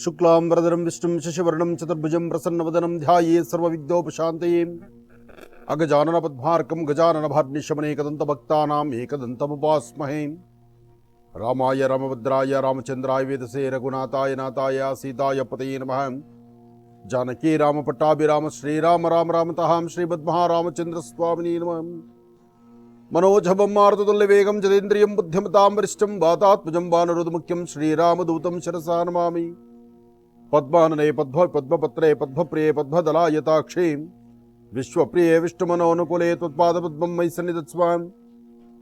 ಶುಕ್ಲಾಂಬರಧರಂ ವಿಷ್ಣುಂ ಶಶಿವರ್ಣಂ ಚತುರ್ಭುಜಂ ಪ್ರಸನ್ನವದನಂ ಧ್ಯಾಯೇ ಸರ್ವವಿಘ್ನೋಪಶಾಂತಯೇ ಅಗಜಾನನ ಪದ್ಮಾರ್ಕಂ ಗಜಾನನ ಭಾರ್ನಿಶಮನೇಕದಂತಭಕ್ತಾನಾಂ ಏಕದಂತಮುಪಾಸ್ಮಹೇ ರಾಮಾಯ ರಾಮಭದ್ರಾಯ ರಾಮಚಂದ್ರಾಯ ವೇದಸೇ ರಘುನಾಥಾಯ ನಾಥಾಯ ಸೀತಾಯ ಪತಯೇ ನಮಃ ಜಾನಕಿ ರಾಮ ಪಟ್ಟಾಭಿರಾಮ ಶ್ರೀರಾಮ ರಾಮ ರಾಮತಃ ಶ್ರೀಮದ್ಮಹಾರಾಮಚಂದ್ರ ಸ್ವಾಮಿನೇ ನಮಃ मनोजभं मारुततुल्यवेगं जतेन्द्रियं बुद्धिमतां वरिष्ठं वातात्मजं वानरोधमुख्यं श्रीरामदूतं शिरसा नमामि पद्मानने पद्मपत्रे पद्मप्रिये पद्मदलायताक्षे विश्वप्रिये विष्णुमनोनुकूले त्वत्पादपद्मं मयि सन्निधत्स्व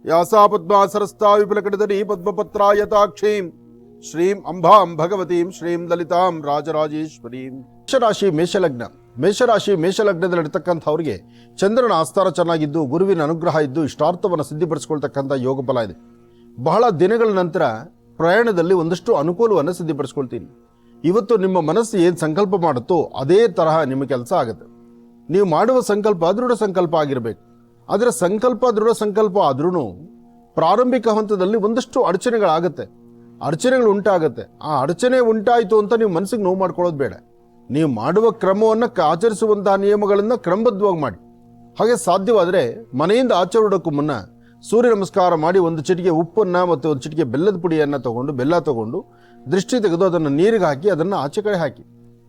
यासा पद्मासरस्ता विपुलकटितटी पद्मपत्रायताक्षे श्रीं अंबां भगवतीं श्रीं ललितां राजराजेश्वरीं ಮೇಷರಾಶಿ ಮೇಷಲಗ್ನದಲ್ಲಿರ್ತಕ್ಕಂಥವ್ರಿಗೆ ಚಂದ್ರನ ಆಸ್ಥಾನ ಚೆನ್ನಾಗಿದ್ದು ಗುರುವಿನ ಅನುಗ್ರಹ ಇದ್ದು ಇಷ್ಟಾರ್ಥವನ್ನು ಸಿದ್ಧಿಪಡಿಸ್ಕೊಳ್ತಕ್ಕಂಥ ಯೋಗ ಫಲ ಇದೆ. ಬಹಳ ದಿನಗಳ ನಂತರ ಪ್ರಯಾಣದಲ್ಲಿ ಒಂದಷ್ಟು ಅನುಕೂಲವನ್ನು ಸಿದ್ಧಿಪಡಿಸ್ಕೊಳ್ತೀನಿ. ಇವತ್ತು ನಿಮ್ಮ ಮನಸ್ಸು ಏನು ಸಂಕಲ್ಪ ಮಾಡುತ್ತೋ ಅದೇ ತರಹ ನಿಮ್ಮ ಕೆಲಸ ಆಗುತ್ತೆ. ನೀವು ಮಾಡುವ ಸಂಕಲ್ಪ ದೃಢ ಸಂಕಲ್ಪ ಆಗಿರಬೇಕು. ಆದರೆ ಸಂಕಲ್ಪ ದೃಢ ಸಂಕಲ್ಪ ಆದ್ರೂ ಪ್ರಾರಂಭಿಕ ಹಂತದಲ್ಲಿ ಒಂದಷ್ಟು ಅಡಚಣೆಗಳು ಉಂಟಾಗುತ್ತೆ. ಆ ಅಡಚಣೆ ಉಂಟಾಯಿತು ಅಂತ ನೀವು ಮನಸ್ಸಿಗೆ ನೋವು ಮಾಡ್ಕೊಳ್ಳೋದು ಬೇಡ. ನೀವು ಮಾಡುವ ಕ್ರಮವನ್ನು ಆಚರಿಸುವಂತಹ ನಿಯಮಗಳನ್ನು ಕ್ರಮಬದ್ಧವಾಗಿ ಮಾಡಿ. ಹಾಗೆ ಸಾಧ್ಯವಾದರೆ ಮನೆಯಿಂದ ಆಚೆ ಹೊರಡೋಕ್ಕೂ ಮುನ್ನ ಸೂರ್ಯ ನಮಸ್ಕಾರ ಮಾಡಿ ಒಂದು ಚಿಟಿಕೆ ಉಪ್ಪನ್ನು ಮತ್ತು ಒಂದು ಚಿಟಿಕೆ ಬೆಲ್ಲದ ಪುಡಿಯನ್ನು ಬೆಲ್ಲ ತಗೊಂಡು ದೃಷ್ಟಿ ತೆಗೆದು ಅದನ್ನು ನೀರಿಗೆ ಹಾಕಿ ಅದನ್ನು ಆಚೆ ಕಡೆ ಹಾಕಿ.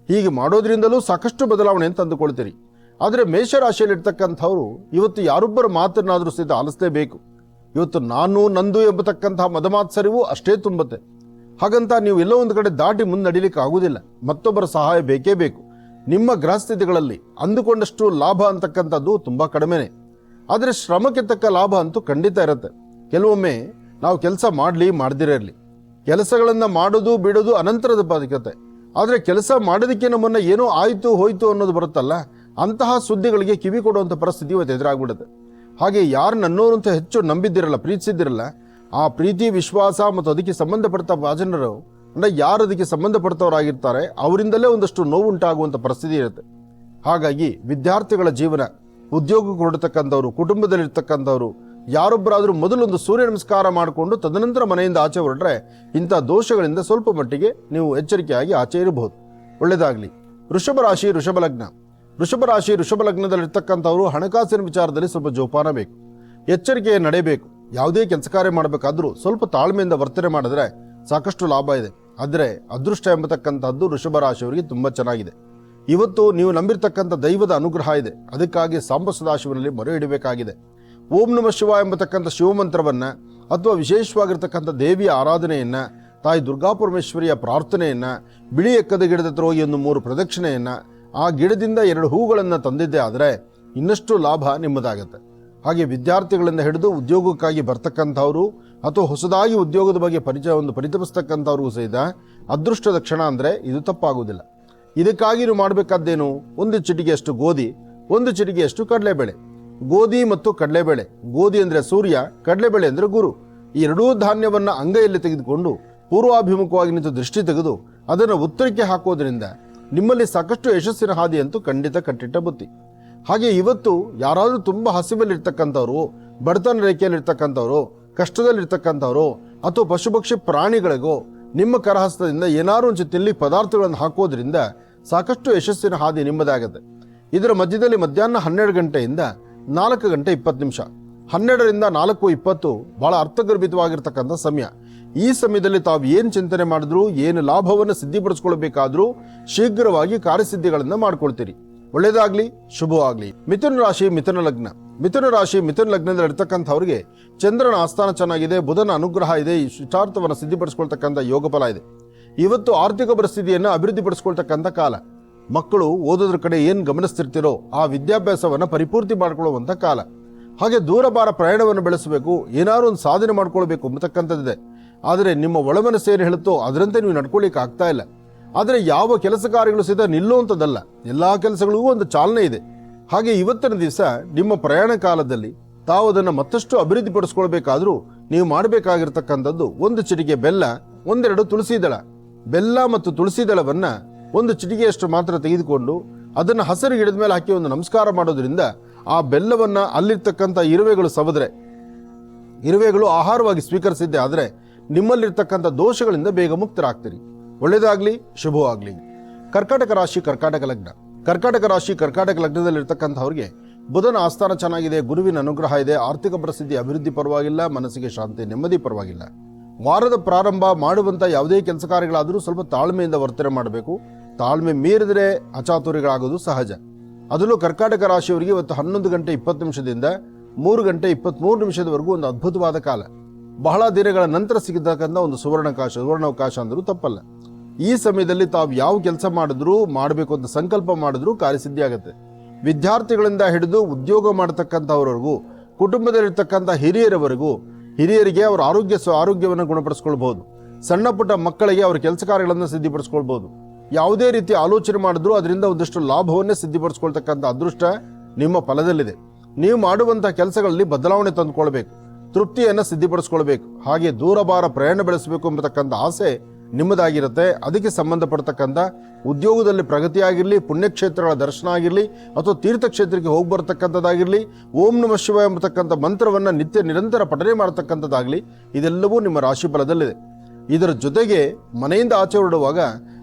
ಹೀಗೆ ಮಾಡೋದ್ರಿಂದಲೂ ಸಾಕಷ್ಟು ಬದಲಾವಣೆಯನ್ನು ತಂದುಕೊಳ್ತೀರಿ. ಆದರೆ ಮೇಷರಾಶಿಯಲ್ಲಿರ್ತಕ್ಕಂಥವ್ರು ಇವತ್ತು ಯಾರೊಬ್ಬರ ಮಾತನ್ನಾದರೂ ಸಹಿತ ಆಲಿಸಲೇಬೇಕು. ಇವತ್ತು ನಾನು ನಂದು ಎಂಬತಕ್ಕಂತಹ ಮದಮಾತ್ಸರಿವು ಅಷ್ಟೇ ತುಂಬುತ್ತೆ. ಹಾಗಂತ ನೀವು ಎಲ್ಲೋ ಒಂದು ಕಡೆ ದಾಟಿ ಮುನ್ನಡಿಲಿಕ್ಕೆ ಆಗುವುದಿಲ್ಲ. ಮತ್ತೊಬ್ಬರ ಸಹಾಯ ಬೇಕೇ ಬೇಕು. ನಿಮ್ಮ ಗ್ರಹಸ್ಥಿತಿಗಳಲ್ಲಿ ಅಂದುಕೊಂಡಷ್ಟು ಲಾಭ ಅಂತಕ್ಕಂಥದ್ದು ತುಂಬ ಕಡಿಮೆನೆ. ಆದರೆ ಶ್ರಮಕ್ಕೆ ತಕ್ಕ ಲಾಭ ಅಂತೂ ಖಂಡಿತ ಇರುತ್ತೆ. ಕೆಲವೊಮ್ಮೆ ನಾವು ಕೆಲಸ ಮಾಡದಿರೇ ಇರಲಿ, ಕೆಲಸಗಳನ್ನು ಮಾಡೋದು ಬಿಡೋದು ಅನಂತರದ ಬಾಧ್ಯತೆ. ಆದರೆ ಕೆಲಸ ಮಾಡೋದಕ್ಕೆ ನಮ್ಮನ್ನು ಏನೋ ಆಯಿತು ಹೋಯಿತು ಅನ್ನೋದು ಬರುತ್ತಲ್ಲ, ಅಂತಹ ಸುದ್ದಿಗಳಿಗೆ ಕಿವಿ ಕೊಡುವಂಥ ಪರಿಸ್ಥಿತಿ ಇವತ್ತು ಎದುರಾಗ್ಬಿಡುತ್ತೆ. ಹಾಗೆ ಯಾರು ನನ್ನೋರು ಅಂತ ಹೆಚ್ಚು ನಂಬಿದ್ದಿರಲ್ಲ, ಪ್ರೀತಿಸಿದ್ದಿರಲ್ಲ, ಆ ಪ್ರೀತಿ ವಿಶ್ವಾಸ ಮತ್ತು ಅದಕ್ಕೆ ಸಂಬಂಧಪಟ್ಟ ಜನರು ಅಂದರೆ ಯಾರು ಅದಕ್ಕೆ ಸಂಬಂಧಪಟ್ಟವರಾಗಿರ್ತಾರೆ ಅವರಿಂದಲೇ ಒಂದಷ್ಟು ನೋವು ಉಂಟಾಗುವಂಥ ಪರಿಸ್ಥಿತಿ ಇರುತ್ತೆ. ಹಾಗಾಗಿ ವಿದ್ಯಾರ್ಥಿಗಳ ಜೀವನ, ಉದ್ಯೋಗಕ್ಕೆ ಹೊರಡತಕ್ಕಂಥವ್ರು, ಕುಟುಂಬದಲ್ಲಿರ್ತಕ್ಕಂಥವ್ರು ಯಾರೊಬ್ಬರಾದರೂ ಮೊದಲೊಂದು ಸೂರ್ಯ ನಮಸ್ಕಾರ ಮಾಡಿಕೊಂಡು ತದನಂತರ ಮನೆಯಿಂದ ಆಚೆ ಹೊರಟ್ರೆ ಇಂಥ ದೋಷಗಳಿಂದ ಸ್ವಲ್ಪ ಮಟ್ಟಿಗೆ ನೀವು ಎಚ್ಚರಿಕೆಯಾಗಿ ಆಚೆ ಇರಬಹುದು. ಒಳ್ಳೆಯದಾಗಲಿ. ವೃಷಭ ಲಗ್ನದಲ್ಲಿರ್ತಕ್ಕಂಥವ್ರು ಹಣಕಾಸಿನ ವಿಚಾರದಲ್ಲಿ ಸ್ವಲ್ಪ ಜೋಪಾನ ಬೇಕು, ಎಚ್ಚರಿಕೆಯ ನಡೆಯಬೇಕು. ಯಾವುದೇ ಕೆಲಸ ಕಾರ್ಯ ಮಾಡಬೇಕಾದ್ರೂ ಸ್ವಲ್ಪ ತಾಳ್ಮೆಯಿಂದ ವರ್ತನೆ ಮಾಡಿದ್ರೆ ಸಾಕಷ್ಟು ಲಾಭ ಇದೆ. ಆದರೆ ಅದೃಷ್ಟ ಎಂಬತಕ್ಕಂಥದ್ದು ವೃಷಭ ರಾಶಿಯವರಿಗೆ ತುಂಬ ಚೆನ್ನಾಗಿದೆ. ಇವತ್ತು ನೀವು ನಂಬಿರ್ತಕ್ಕಂಥ ದೈವದ ಅನುಗ್ರಹ ಇದೆ. ಅದಕ್ಕಾಗಿ ಸಾಂಬ ಸದಾಶಿವನಲ್ಲಿ ಮೊರೆ ಇಡಬೇಕಾಗಿದೆ. ಓಂ ನಮಃ ಶಿವ ಎಂಬತಕ್ಕಂಥ ಶಿವಮಂತ್ರವನ್ನು ಅಥವಾ ವಿಶೇಷವಾಗಿರ್ತಕ್ಕಂಥ ದೇವಿಯ ಆರಾಧನೆಯನ್ನು, ತಾಯಿ ದುರ್ಗಾಪರಮೇಶ್ವರಿಯ ಪ್ರಾರ್ಥನೆಯನ್ನು, ಬಿಳಿ ಎಕ್ಕದ ಗಿಡದ ಹತ್ರ ಹೋಗಿ 3 ಪ್ರದಕ್ಷಿಣೆಯನ್ನು, ಆ ಗಿಡದಿಂದ 2 ಹೂಗಳನ್ನು ತಂದಿದ್ದೇ ಆದರೆ ಇನ್ನಷ್ಟು ಲಾಭ ನಿಮ್ಮದಾಗುತ್ತೆ. ಹಾಗೆ ವಿದ್ಯಾರ್ಥಿಗಳಿಂದ ಹಿಡಿದು ಉದ್ಯೋಗಕ್ಕಾಗಿ ಬರ್ತಕ್ಕಂಥವ್ರು ಅಥವಾ ಹೊಸದಾಗಿ ಉದ್ಯೋಗದ ಬಗ್ಗೆ ಪರಿತಪಿಸ್ತಕ್ಕಂಥವ್ರಿಗೂ ಸಹಿತ ಅದೃಷ್ಟದ ಕ್ಷಣ ಅಂದರೆ ಇದು ತಪ್ಪಾಗುವುದಿಲ್ಲ. ಇದಕ್ಕಾಗಿ ನೀವು ಮಾಡಬೇಕಾದ್ದೇನು? 1 ಚಿಟಿಕೆಯಷ್ಟು ಗೋಧಿ, 1 ಚಿಟಿಕೆಯಷ್ಟು ಕಡಲೆಬೇಳೆ. ಗೋಧಿ ಮತ್ತು ಕಡಲೆಬೇಳೆ, ಗೋಧಿ ಅಂದರೆ ಸೂರ್ಯ, ಕಡಲೆಬೇಳೆ ಅಂದರೆ ಗುರು. ಈ ಎರಡೂ ಧಾನ್ಯವನ್ನು ಅಂಗೈಯಲ್ಲಿ ತೆಗೆದುಕೊಂಡು ಪೂರ್ವಾಭಿಮುಖವಾಗಿ ನಿಂತು ದೃಷ್ಟಿ ತೆಗೆದು ಅದನ್ನು ಉತ್ತರಕ್ಕೆ ಹಾಕೋದ್ರಿಂದ ನಿಮ್ಮಲ್ಲಿ ಸಾಕಷ್ಟು ಯಶಸ್ಸಿನ ಹಾದಿ ಅಂತೂ ಖಂಡಿತ ಕಟ್ಟಿಟ್ಟ ಬುತ್ತಿ. ಹಾಗೆ ಇವತ್ತು ಯಾರಾದರೂ ತುಂಬ ಹಸಿವಲ್ಲಿರ್ತಕ್ಕಂಥವ್ರು, ಬಡತನ ರೇಖೆಯಲ್ಲಿರ್ತಕ್ಕಂಥವ್ರು, ಕಷ್ಟದಲ್ಲಿರ್ತಕ್ಕಂಥವ್ರು ಅಥವಾ ಪಶುಪಕ್ಷಿ ಪ್ರಾಣಿಗಳಿಗೋ ನಿಮ್ಮ ಕರಹಸ್ತದಿಂದ ಏನಾದ್ರು ಒಂದು ತಿನ್ಲಿ ಪದಾರ್ಥಗಳನ್ನು ಹಾಕೋದ್ರಿಂದ ಸಾಕಷ್ಟು ಯಶಸ್ಸಿನ ಹಾದಿ ನಿಮ್ಮದಾಗುತ್ತೆ. ಇದರ ಮಧ್ಯದಲ್ಲಿ ಮಧ್ಯಾಹ್ನ 12 ಗಂಟೆಯಿಂದ 4 ಗಂಟೆ 20 ನಿಮಿಷ, 12ರಿಂದ 4:20 ಬಹಳ ಅರ್ಥಗರ್ಭಿತವಾಗಿರ್ತಕ್ಕಂಥ ಸಮಯ. ಈ ಸಮಯದಲ್ಲಿ ತಾವು ಏನು ಚಿಂತನೆ ಮಾಡಿದ್ರು, ಏನು ಲಾಭವನ್ನು ಸಿದ್ಧಿಪಡಿಸ್ಕೊಳ್ಬೇಕಾದ್ರೂ ಶೀಘ್ರವಾಗಿ ಕಾರ್ಯಸಿದ್ಧಿಗಳನ್ನು ಮಾಡ್ಕೊಳ್ತೀರಿ. ಒಳ್ಳೆಯದಾಗಲಿ, ಶುಭವಾಗಲಿ. ಮಿಥುನ ರಾಶಿ ಲಗ್ನದಲ್ಲಿ ಇರ್ತಕ್ಕಂಥವ್ರಿಗೆ ಚಂದ್ರನ ಆಸ್ಥಾನ ಚೆನ್ನಾಗಿದೆ, ಬುಧನ ಅನುಗ್ರಹ ಇದೆ, ಇಷ್ಟಾರ್ಥವನ್ನು ಸಿದ್ಧಿಪಡಿಸ್ಕೊಳ್ತಕ್ಕಂಥ ಯೋಗ ಫಲ ಇದೆ. ಇವತ್ತು ಆರ್ಥಿಕ ಪರಿಸ್ಥಿತಿಯನ್ನು ಅಭಿವೃದ್ಧಿಪಡಿಸ್ಕೊಳ್ತಕ್ಕಂಥ ಕಾಲ. ಮಕ್ಕಳು ಓದೋದ್ರ ಕಡೆ ಏನು ಗಮನಿಸ್ತಿರ್ತಿರೋ ಆ ವಿದ್ಯಾಭ್ಯಾಸವನ್ನು ಪರಿಪೂರ್ತಿ ಮಾಡಿಕೊಳ್ಳುವಂಥ ಕಾಲ. ಹಾಗೆ ದೂರಭಾರ ಪ್ರಯಾಣವನ್ನು ಬೆಳೆಸಬೇಕು, ಏನಾದ್ರು ಒಂದು ಸಾಧನೆ ಮಾಡ್ಕೊಳ್ಬೇಕು ಎಂಬತಕ್ಕಂಥದ್ದಿದೆ. ಆದರೆ ನಿಮ್ಮ ಒಳಮನಸ್ಸೇನು ಹೇಳುತ್ತೋ ಅದರಂತೆ ನೀವು ನಡ್ಕೊಳ್ಳಿಕ್ಕೆ ಆಗ್ತಾ ಇಲ್ಲ. ಆದರೆ ಯಾವ ಕೆಲಸ ಕಾರ್ಯಗಳು ಸಹಿತ ನಿಲ್ಲುವಂಥದ್ದಲ್ಲ, ಎಲ್ಲ ಕೆಲಸಗಳಿಗೂ ಒಂದು ಚಾಲನೆ ಇದೆ. ಹಾಗೆ ಇವತ್ತಿನ ದಿವಸ ನಿಮ್ಮ ಪ್ರಯಾಣ ಕಾಲದಲ್ಲಿ ತಾವು ಅದನ್ನು ಮತ್ತಷ್ಟು ಅಭಿವೃದ್ಧಿಪಡಿಸ್ಕೊಳ್ಬೇಕಾದ್ರೂ ನೀವು ಮಾಡಬೇಕಾಗಿರ್ತಕ್ಕಂಥದ್ದು 1 ಚಿಟಿಕೆ ಬೆಲ್ಲ, 1-2 ತುಳಸಿ ದಳ. ಬೆಲ್ಲ ಮತ್ತು ತುಳಸಿ ದಳವನ್ನು 1 ಚಿಟಿಕೆಯಷ್ಟು ಮಾತ್ರ ತೆಗೆದುಕೊಂಡು ಅದನ್ನು ಹಸಿರು ಗಿಡದ ಮೇಲೆ ಹಾಕಿ ಒಂದು ನಮಸ್ಕಾರ ಮಾಡೋದ್ರಿಂದ ಆ ಬೆಲ್ಲವನ್ನು ಅಲ್ಲಿರ್ತಕ್ಕಂಥ ಇರುವೆಗಳು ಸವದ್ರೆ, ಇರುವೆಗಳು ಆಹಾರವಾಗಿ ಸ್ವೀಕರಿಸಿದ್ದೆ ಆದರೆ ನಿಮ್ಮಲ್ಲಿರ್ತಕ್ಕಂಥ ದೋಷಗಳಿಂದ ಬೇಗ ಮುಕ್ತರಾಗ್ತೀರಿ. ಒಳ್ಳೆಯದಾಗಲಿ, ಶುಭವಾಗಲಿ. ಕರ್ಕಾಟಕ ರಾಶಿ, ಕರ್ಕಾಟಕ ಲಗ್ನ. ಕರ್ಕಾಟಕ ರಾಶಿ, ಕರ್ಕಾಟಕ ಲಗ್ನದಲ್ಲಿರ್ತಕ್ಕಂಥವ್ರಿಗೆ ಬುಧನ ಆಸ್ಥಾನ ಚೆನ್ನಾಗಿದೆ, ಗುರುವಿನ ಅನುಗ್ರಹ ಇದೆ, ಆರ್ಥಿಕ ಪರಿಸ್ಥಿತಿ ಅಭಿವೃದ್ಧಿ ಪರವಾಗಿಲ್ಲ, ಮನಸ್ಸಿಗೆ ಶಾಂತಿ ನೆಮ್ಮದಿ ಪರವಾಗಿಲ್ಲ. ವಾರದ ಪ್ರಾರಂಭ ಮಾಡುವಂಥ ಯಾವುದೇ ಕೆಲಸ ಕಾರ್ಯಗಳಾದರೂ ಸ್ವಲ್ಪ ತಾಳ್ಮೆಯಿಂದ ವರ್ತನೆ ಮಾಡಬೇಕು. ತಾಳ್ಮೆ ಮೀರಿದರೆ ಅಚಾತುರ್ಯಗಳಾಗೋದು ಸಹಜ. ಅದರಲ್ಲೂ ಕರ್ಕಾಟಕ ರಾಶಿಯವರಿಗೆ ಇವತ್ತು 11 ಗಂಟೆ 20 ನಿಮಿಷದಿಂದ 3 ಗಂಟೆ 23 ನಿಮಿಷದವರೆಗೂ ಒಂದು ಅದ್ಭುತವಾದ ಕಾಲ. ಬಹಳ ದಿನಗಳ ನಂತರ ಸಿಗತಕ್ಕಂಥ ಒಂದು ಸುವರ್ಣಾವಕಾಶ ಅಂದರೂ ತಪ್ಪಲ್ಲ. ಈ ಸಮಯದಲ್ಲಿ ತಾವು ಯಾವ ಕೆಲಸ ಮಾಡಿದ್ರೂ, ಮಾಡಬೇಕು ಅಂತ ಸಂಕಲ್ಪ ಮಾಡಿದ್ರೂ ಕಾರ್ಯಸಿದ್ಧಿ ಆಗುತ್ತೆ. ವಿದ್ಯಾರ್ಥಿಗಳಿಂದ ಹಿಡಿದು ಉದ್ಯೋಗ ಮಾಡತಕ್ಕಂಥವರೆಗೂ, ಕುಟುಂಬದಲ್ಲಿರ್ತಕ್ಕಂಥ ಹಿರಿಯರಿಗೆ ಅವರ ಆರೋಗ್ಯವನ್ನು ಗುಣಪಡಿಸ್ಕೊಳ್ಬಹುದು. ಸಣ್ಣ ಪುಟ್ಟ ಮಕ್ಕಳಿಗೆ ಅವರ ಕೆಲಸ ಕಾರ್ಯಗಳನ್ನು ಸಿದ್ಧಿಪಡಿಸ್ಕೊಳ್ಬಹುದು. ಯಾವುದೇ ರೀತಿ ಆಲೋಚನೆ ಮಾಡಿದ್ರೂ ಅದರಿಂದ ಒಂದಷ್ಟು ಲಾಭವನ್ನೇ ಸಿದ್ಧಿಪಡಿಸ್ಕೊಳ್ತಕ್ಕಂಥ ಅದೃಷ್ಟ ನಿಮ್ಮ ಫಲದಲ್ಲಿದೆ. ನೀವು ಮಾಡುವಂಥ ಕೆಲಸಗಳಲ್ಲಿ ಬದಲಾವಣೆ ತಂದುಕೊಳ್ಬೇಕು, ತೃಪ್ತಿಯನ್ನು ಸಿದ್ಧಿಪಡಿಸ್ಕೊಳ್ಬೇಕು. ಹಾಗೆ ದೂರಭಾರ ಪ್ರಯಾಣ ಬೆಳೆಸಬೇಕು ಎಂಬತಕ್ಕಂಥ ಆಸೆ ನಿಮ್ಮದಾಗಿರುತ್ತೆ. ಅದಕ್ಕೆ ಸಂಬಂಧಪಡ್ತಕ್ಕಂಥ ಉದ್ಯೋಗದಲ್ಲಿ ಪ್ರಗತಿಯಾಗಿರಲಿ, ಪುಣ್ಯಕ್ಷೇತ್ರಗಳ ದರ್ಶನ ಆಗಿರಲಿ, ಅಥವಾ ತೀರ್ಥಕ್ಷೇತ್ರಕ್ಕೆ ಹೋಗಿ ಬರತಕ್ಕಂಥದ್ದಾಗಿರಲಿ, ಓಂ ನಮಃ ಶಿವಾಯ ಎಂಬತಕ್ಕಂಥ ಮಂತ್ರವನ್ನು ನಿರಂತರ ಪಠನೆ ಮಾಡತಕ್ಕಂಥದ್ದಾಗಲಿ, ಇದೆಲ್ಲವೂ ನಿಮ್ಮ ರಾಶಿ ಫಲದಲ್ಲಿದೆ. ಇದರ ಜೊತೆಗೆ ಮನೆಯಿಂದ ಆಚೆ ಹೊರಡುವಾಗ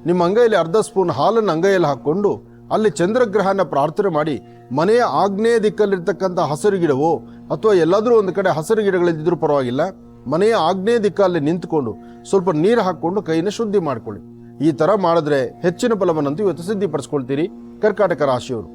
ನಿಮ್ಮ ಅಂಗೈಯಲ್ಲಿ ಅರ್ಧ ಸ್ಪೂನ್ ಹಾಲನ್ನು ಅಂಗೈಯಲ್ಲಿ ಹಾಕ್ಕೊಂಡು ಅಲ್ಲಿ ಚಂದ್ರಗ್ರಹನ ಪ್ರಾರ್ಥನೆ ಮಾಡಿ, ಮನೆಯ ಆಗ್ನೇಯ ದಿಕ್ಕಲ್ಲಿರ್ತಕ್ಕಂಥ ಹಸಿರು ಗಿಡವೋ ಅಥವಾ ಎಲ್ಲಾದರೂ ಒಂದು ಕಡೆ ಹಸಿರು ಗಿಡಗಳಿದ್ದರೂ ಪರವಾಗಿಲ್ಲ, ಮನೆಯ ಆಗ್ನೇಯ ದಿಕ್ಕಲ್ಲಿ ನಿಂತುಕೊಂಡು ಸ್ವಲ್ಪ ನೀರು ಹಾಕ್ಕೊಂಡು ಕೈನ ಶುದ್ಧಿ ಮಾಡ್ಕೊಳ್ಳಿ. ಈ ತರ ಮಾಡಿದ್ರೆ ಹೆಚ್ಚಿನ ಫಲವನ್ನಂತೂ ಇವತ್ತು ಸಿದ್ಧಿಪಡಿಸ್ಕೊಳ್ತೀರಿ. ಕರ್ಕಾಟಕ ರಾಶಿಯವರು.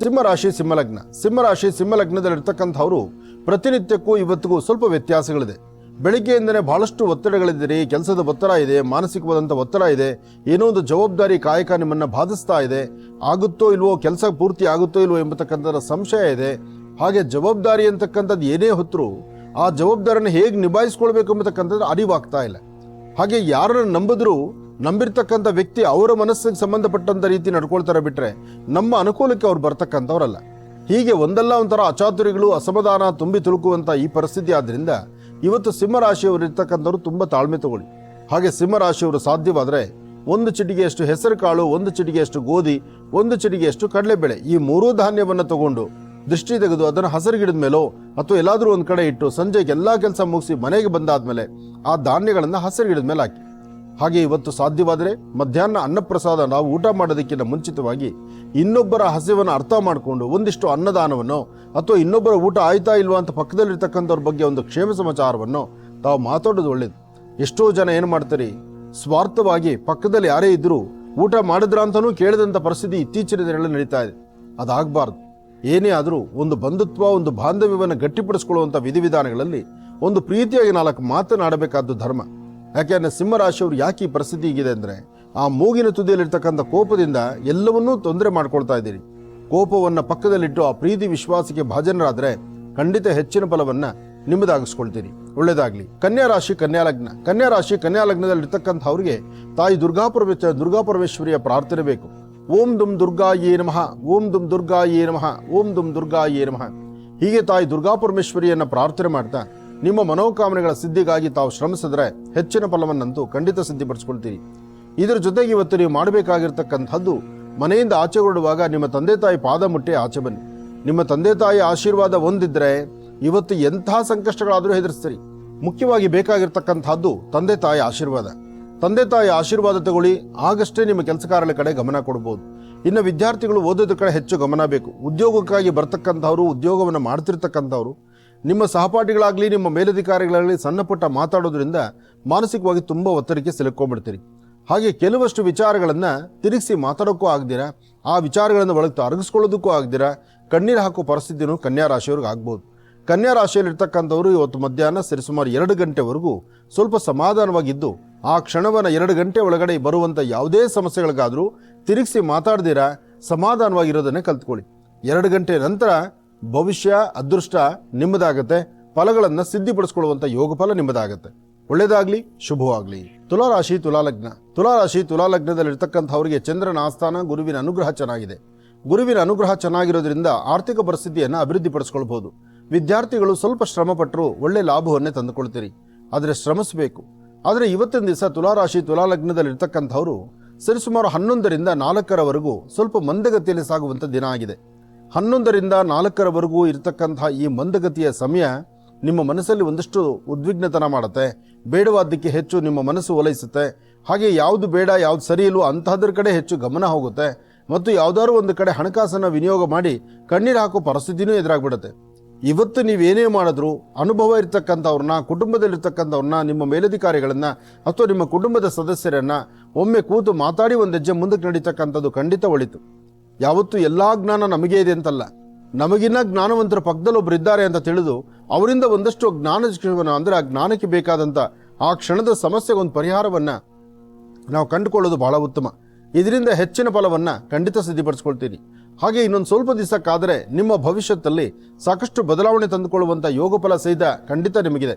ಸಿಂಹರಾಶಿ ಸಿಂಹಲಗ್ನದಲ್ಲಿರ್ತಕ್ಕಂಥವರು ಪ್ರತಿನಿತ್ಯಕ್ಕೂ ಇವತ್ತಿಗೂ ಸ್ವಲ್ಪ ವ್ಯತ್ಯಾಸಗಳಿದೆ. ಬೆಳಿಗ್ಗೆಯಿಂದಲೇ ಬಹಳಷ್ಟು ಒತ್ತಡಗಳಿದ್ದೀರಿ, ಕೆಲಸದ ಒತ್ತಡ ಇದೆ, ಮಾನಸಿಕವಾದಂಥ ಒತ್ತಡ ಇದೆ, ಏನೋ ಒಂದು ಜವಾಬ್ದಾರಿ ಕಾಯಕ ನಿಮ್ಮನ್ನು ಬಾಧಿಸ್ತಾ ಇದೆ. ಆಗುತ್ತೋ ಇಲ್ವೋ, ಕೆಲಸ ಪೂರ್ತಿ ಆಗುತ್ತೋ ಇಲ್ವೋ ಎಂಬತಕ್ಕಂಥ ಸಂಶಯ ಇದೆ. ಹಾಗೆ ಜವಾಬ್ದಾರಿ ಅಂತಕ್ಕಂಥದ್ದು ಏನೇ ಹೊತ್ತರೂ ಆ ಜವಾಬ್ದಾರಿಯನ್ನು ಹೇಗೆ ನಿಭಾಯಿಸ್ಕೊಳ್ಬೇಕು ಎಂಬತಕ್ಕಂಥದ್ದು ಅರಿವಾಗ್ತಾ ಇಲ್ಲ. ಹಾಗೆ ಯಾರನ್ನು ನಂಬಿದ್ರೂ ನಂಬಿರ್ತಕ್ಕಂಥ ವ್ಯಕ್ತಿ ಅವರ ಮನಸ್ಸಿಗೆ ಸಂಬಂಧಪಟ್ಟಂಥ ರೀತಿ ನಡ್ಕೊಳ್ತಾರೆ ಬಿಟ್ರೆ ನಮ್ಮ ಅನುಕೂಲಕ್ಕೆ ಅವ್ರು ಬರ್ತಕ್ಕಂಥವ್ರಲ್ಲ. ಹೀಗೆ ಒಂದಲ್ಲ ಒಂಥರ ಅಚಾತುರ್ಯಗಳು, ಅಸಮಾಧಾನ ತುಂಬಿ ತುಳುಕುವಂಥ ಈ ಪರಿಸ್ಥಿತಿ ಆದ್ದರಿಂದ ಇವತ್ತು ಸಿಂಹರಾಶಿಯವರು ಇರ್ತಕ್ಕಂಥವ್ರು ತುಂಬ ತಾಳ್ಮೆ ತಗೊಳ್ಳಿ. ಹಾಗೆ ಸಿಂಹರಾಶಿಯವರು ಸಾಧ್ಯವಾದರೆ 1 ಚಿಟಿಗೆಯಷ್ಟು ಹೆಸರು ಕಾಳು, 1 ಚಿಟಿಗೆಯಷ್ಟು ಗೋಧಿ, 1 ಚಿಟಿಗೆಯಷ್ಟು ಕಡಲೆಬೇಳೆ, ಈ 3 ಧಾನ್ಯವನ್ನು ತಗೊಂಡು ದೃಷ್ಟಿ ತೆಗೆದು ಅದನ್ನು ಹಸಿರು ಗಿಡದ ಮೇಲೋ ಅಥವಾ ಎಲ್ಲಾದರೂ ಒಂದು ಕಡೆ ಇಟ್ಟು ಸಂಜೆಗೆ ಎಲ್ಲ ಕೆಲಸ ಮುಗಿಸಿ ಮನೆಗೆ ಬಂದಾದ್ಮೇಲೆ ಆ ಧಾನ್ಯಗಳನ್ನು ಹಸಿರು ಗಿಡದ ಮೇಲೆ ಹಾಕಿ. ಹಾಗೆ ಇವತ್ತು ಸಾಧ್ಯವಾದರೆ ಮಧ್ಯಾಹ್ನ ಅನ್ನಪ್ರಸಾದ ನಾವು ಊಟ ಮಾಡೋದಕ್ಕಿಂತ ಮುಂಚಿತವಾಗಿ ಇನ್ನೊಬ್ಬರ ಹಸಿವನ್ನು ಅರ್ಥ ಮಾಡಿಕೊಂಡು ಒಂದಿಷ್ಟು ಅನ್ನದಾನವನ್ನು ಅಥವಾ ಇನ್ನೊಬ್ಬರ ಊಟ ಆಯ್ತಾ ಇಲ್ವಾ ಅಂತ ಪಕ್ಕದಲ್ಲಿರ್ತಕ್ಕಂಥವ್ರ ಬಗ್ಗೆ ಒಂದು ಕ್ಷೇಮ ಸಮಾಚಾರವನ್ನು ತಾವು ಮಾತಾಡೋದು ಒಳ್ಳೇದು. ಎಷ್ಟೋ ಜನ ಏನು ಮಾಡ್ತಾರೆ, ಸ್ವಾರ್ಥವಾಗಿ ಪಕ್ಕದಲ್ಲಿ ಯಾರೇ ಇದ್ರೂ ಊಟ ಮಾಡಿದ್ರ ಅಂತಲೂ ಕೇಳಿದಂಥ ಪರಿಸ್ಥಿತಿ ಇತ್ತೀಚಿನ ದಿನಗಳಲ್ಲಿ ನಡೀತಾ ಇದೆ. ಅದಾಗಬಾರ್ದು. ಏನೇ ಆದರೂ ಒಂದು ಬಂಧುತ್ವ, ಒಂದು ಬಾಂಧವ್ಯವನ್ನು ಗಟ್ಟಿಪಡಿಸ್ಕೊಳ್ಳುವಂಥ ವಿಧಿವಿಧಾನಗಳಲ್ಲಿ ಒಂದು ಪ್ರೀತಿಯಾಗಿ 4 ಮಾತನಾಡಬೇಕಾದ್ದು ಧರ್ಮ. ಯಾಕೆಂದರೆ ಸಿಂಹರಾಶಿಯವರು ಯಾಕೆ ಈ ಪರಿಸ್ಥಿತಿ ಹೀಗಿದೆ ಅಂದರೆ, ಆ ಮೂಗಿನ ತುದಿಯಲ್ಲಿರ್ತಕ್ಕಂಥ ಕೋಪದಿಂದ ಎಲ್ಲವನ್ನೂ ತೊಂದರೆ ಮಾಡ್ಕೊಳ್ತಾ ಇದ್ದೀರಿ. ಕೋಪವನ್ನು ಪಕ್ಕದಲ್ಲಿಟ್ಟು ಆ ಪ್ರೀತಿ ವಿಶ್ವಾಸಕ್ಕೆ ಭಾಜನರಾದರೆ ಖಂಡಿತ ಹೆಚ್ಚಿನ ಫಲವನ್ನು ನಿಮ್ಮದಾಗಿಸ್ಕೊಳ್ತೀರಿ. ಒಳ್ಳೆಯದಾಗಲಿ. ಕನ್ಯಾ ಲಗ್ನದಲ್ಲಿರ್ತಕ್ಕಂಥವ್ರಿಗೆ ತಾಯಿ ದುರ್ಗಾಪರಮೇಶ್ವರಿಯ ಪ್ರಾರ್ಥನೆ ಬೇಕು. ಓಂ ದುಂ ದುರ್ಗಾಯೇ ನಮಃ, ಓಂ ದುಂ ದುರ್ಗಾಯೇ ನಮಃ, ಓಂ ದುಂ ದುರ್ಗಾಯೇ ನಮಃ. ಹೀಗೆ ತಾಯಿ ದುರ್ಗಾಪರಮೇಶ್ವರಿಯನ್ನು ಪ್ರಾರ್ಥನೆ ಮಾಡ್ತಾ ನಿಮ್ಮ ಮನೋಕಾಮನೆಗಳ ಸಿದ್ಧಿಗಾಗಿ ತಾವು ಶ್ರಮಿಸಿದ್ರೆ ಹೆಚ್ಚಿನ ಫಲವನ್ನಂತೂ ಖಂಡಿತ ಸಿದ್ಧಿಪಡಿಸ್ಕೊಳ್ತೀರಿ. ಇದರ ಜೊತೆಗೆ ಇವತ್ತು ನೀವು ಮಾಡಬೇಕಾಗಿರ್ತಕ್ಕಂಥದ್ದು, ಮನೆಯಿಂದ ಆಚೆ ಹೊರಡುವಾಗ ನಿಮ್ಮ ತಂದೆ ತಾಯಿ ಪಾದ ಮುಟ್ಟಿ ಆಚೆ ಬನ್ನಿ. ನಿಮ್ಮ ತಂದೆ ತಾಯಿ ಆಶೀರ್ವಾದ ಹೊಂದಿದ್ರೆ ಇವತ್ತು ಎಂಥ ಸಂಕಷ್ಟಗಳಾದರೂ ಹೆದರಿಸ್ತೀರಿ. ಮುಖ್ಯವಾಗಿ ಬೇಕಾಗಿರ್ತಕ್ಕಂಥದ್ದು ತಂದೆ ತಾಯಿ ಆಶೀರ್ವಾದ. ತಂದೆ ತಾಯಿ ಆಶೀರ್ವಾದ ತಗೊಳ್ಳಿ, ಆಗಷ್ಟೇ ನಿಮ್ಮ ಕೆಲಸ ಕಾರ್ಯಗಳ ಕಡೆ ಗಮನ ಕೊಡ್ಬೋದು. ಇನ್ನು ವಿದ್ಯಾರ್ಥಿಗಳು ಓದೋದ್ರ ಕಡೆ ಹೆಚ್ಚು ಗಮನ ಬೇಕು. ಉದ್ಯೋಗಕ್ಕಾಗಿ ಬರ್ತಕ್ಕಂಥವ್ರು, ಉದ್ಯೋಗವನ್ನು ಮಾಡ್ತಿರ್ತಕ್ಕಂಥವ್ರು, ನಿಮ್ಮ ಸಹಪಾಠಿಗಳಾಗಲಿ ನಿಮ್ಮ ಮೇಲಧಿಕಾರಿಗಳಾಗಲಿ ಸಣ್ಣ ಪುಟ್ಟ ಮಾತಾಡೋದ್ರಿಂದ ಮಾನಸಿಕವಾಗಿ ತುಂಬ ಒತ್ತಡಕ್ಕೆ ಸಿಲುಕೊಂಡ್ಬಿಡ್ತೀರಿ. ಹಾಗೆ ಕೆಲವಷ್ಟು ವಿಚಾರಗಳನ್ನು ತಿರುಗಿಸಿ ಮಾತಾಡೋಕ್ಕೂ ಆಗದಿರ, ಆ ವಿಚಾರಗಳನ್ನು ಒಳಗೆ ಅರಗಿಸ್ಕೊಳ್ಳೋದಕ್ಕೂ ಆಗದಿರ ಕಣ್ಣೀರು ಹಾಕೋ ಪರಿಸ್ಥಿತಿನೂ ಕನ್ಯಾ ರಾಶಿಯವ್ರಿಗೆ ಆಗ್ಬೋದು. ಕನ್ಯಾ ರಾಶಿಯಲ್ಲಿರ್ತಕ್ಕಂಥವ್ರು ಇವತ್ತು ಮಧ್ಯಾಹ್ನ ಸರಿಸುಮಾರು 2 ಗಂಟೆವರೆಗೂ ಸ್ವಲ್ಪ ಸಮಾಧಾನವಾಗಿದ್ದು, ಆ ಕ್ಷಣವನ್ನು 2 ಗಂಟೆ ಒಳಗಡೆ ಬರುವಂಥ ಯಾವುದೇ ಸಮಸ್ಯೆಗಳಿಗಾದರೂ ತಿರುಗಿಸಿ ಮಾತಾಡ್ದಿರ ಸಮಾಧಾನವಾಗಿರೋದನ್ನೇ ಕಲ್ತ್ಕೊಳ್ಳಿ. 2 ಗಂಟೆ ನಂತರ ಭವಿಷ್ಯ ಅದೃಷ್ಟ ನಿಮ್ಮದಾಗತ್ತೆ. ಫಲಗಳನ್ನು ಸಿದ್ಧಿಪಡಿಸ್ಕೊಳ್ಳುವಂಥ ಯೋಗ ಫಲ ನಿಮ್ಮದಾಗತ್ತೆ. ಒಳ್ಳೆಯದಾಗಲಿ, ಶುಭವಾಗಲಿ. ತುಲಾಲಗ್ನದಲ್ಲಿರ್ತಕ್ಕಂಥವರಿಗೆ ಚಂದ್ರನ ಆಸ್ಥಾನ, ಗುರುವಿನ ಅನುಗ್ರಹ ಚೆನ್ನಾಗಿದೆ. ಗುರುವಿನ ಅನುಗ್ರಹ ಚೆನ್ನಾಗಿರೋದ್ರಿಂದ ಆರ್ಥಿಕ ಪರಿಸ್ಥಿತಿಯನ್ನು ಅಭಿವೃದ್ಧಿಪಡಿಸ್ಕೊಳ್ಬಹುದು. ವಿದ್ಯಾರ್ಥಿಗಳು ಸ್ವಲ್ಪ ಶ್ರಮಪಟ್ಟರು ಒಳ್ಳೆ ಲಾಭವನ್ನೇ ತಂದುಕೊಳ್ತೀರಿ, ಆದರೆ ಶ್ರಮಿಸಬೇಕು. ಆದರೆ ಇವತ್ತಿನ ದಿವಸ ತುಲಾಲಗ್ನದಲ್ಲಿರ್ತಕ್ಕಂಥವರು ಸರಿಸುಮಾರು 11ರಿಂದ 4ರವರೆಗೂ ಸ್ವಲ್ಪ ಮಂದಗತಿಯಲ್ಲಿ ಸಾಗುವಂಥ ದಿನ ಆಗಿದೆ. 11ರಿಂದ 4ರವರೆಗೂ ಇರತಕ್ಕಂಥ ಈ ಮಂದಗತಿಯ ಸಮಯ ನಿಮ್ಮ ಮನಸ್ಸಲ್ಲಿ ಒಂದಷ್ಟು ಉದ್ವಿಗ್ನತನ ಮಾಡುತ್ತೆ. ಬೇಡವಾದ್ದಕ್ಕೆ ಹೆಚ್ಚು ನಿಮ್ಮ ಮನಸ್ಸು ಒಲೈಸುತ್ತೆ. ಹಾಗೆ ಯಾವುದು ಬೇಡ ಯಾವುದು ಸರಿ ಇಲ್ವೋ ಅಂತಹದ್ರ ಕಡೆ ಹೆಚ್ಚು ಗಮನ ಹೋಗುತ್ತೆ ಮತ್ತು ಯಾವುದಾದ್ರು ಒಂದು ಕಡೆ ಹಣಕಾಸನ್ನು ವಿನಿಯೋಗ ಮಾಡಿ ಕಣ್ಣೀರು ಹಾಕೋ ಪರಿಸ್ಥಿತಿನೂ ಎದುರಾಗ್ಬಿಡುತ್ತೆ. ಇವತ್ತು ನೀವೇನೇ ಮಾಡಿದ್ರು ಅನುಭವ ಇರ್ತಕ್ಕಂಥವ್ರನ್ನ, ಕುಟುಂಬದಲ್ಲಿರ್ತಕ್ಕಂಥವ್ರನ್ನ, ನಿಮ್ಮ ಮೇಲಧಿಕಾರಿಗಳನ್ನ ಅಥವಾ ನಿಮ್ಮ ಕುಟುಂಬದ ಸದಸ್ಯರನ್ನ ಒಮ್ಮೆ ಕೂತು ಮಾತಾಡಿ ಒಂದು ಹೆಜ್ಜೆ ಮುಂದಕ್ಕೆ ನಡೀತಕ್ಕಂಥದ್ದು ಖಂಡಿತ ಒಳಿತು. ಯಾವತ್ತೂ ಎಲ್ಲ ಜ್ಞಾನ ನಮಗೆ ಇದೆ ಅಂತಲ್ಲ, ನಮಗಿನ್ನ ಜ್ಞಾನವಂತರ ಪಕ್ಕದಲ್ಲಿ ಒಬ್ರು ಇದ್ದಾರೆ ಅಂತ ತಿಳಿದು ಅವರಿಂದ ಒಂದಷ್ಟು ಅಂದರೆ ಆ ಜ್ಞಾನಕ್ಕೆ ಬೇಕಾದಂಥ ಆ ಕ್ಷಣದ ಸಮಸ್ಯೆಗೊಂದು ಪರಿಹಾರವನ್ನು ನಾವು ಕಂಡುಕೊಳ್ಳೋದು ಬಹಳ ಉತ್ತಮ. ಇದರಿಂದ ಹೆಚ್ಚಿನ ಫಲವನ್ನು ಖಂಡಿತ ಸಿದ್ಧಪಡಿಸ್ಕೊಳ್ತೀರಿ. ಹಾಗೆ ಇನ್ನೊಂದು ಸ್ವಲ್ಪ ದಿವಸಕ್ಕಾದರೆ ನಿಮ್ಮ ಭವಿಷ್ಯದಲ್ಲಿ ಸಾಕಷ್ಟು ಬದಲಾವಣೆ ತಂದುಕೊಳ್ಳುವಂಥ ಯೋಗ ಫಲ ಸಹಿತ ಖಂಡಿತ ನಿಮಗಿದೆ.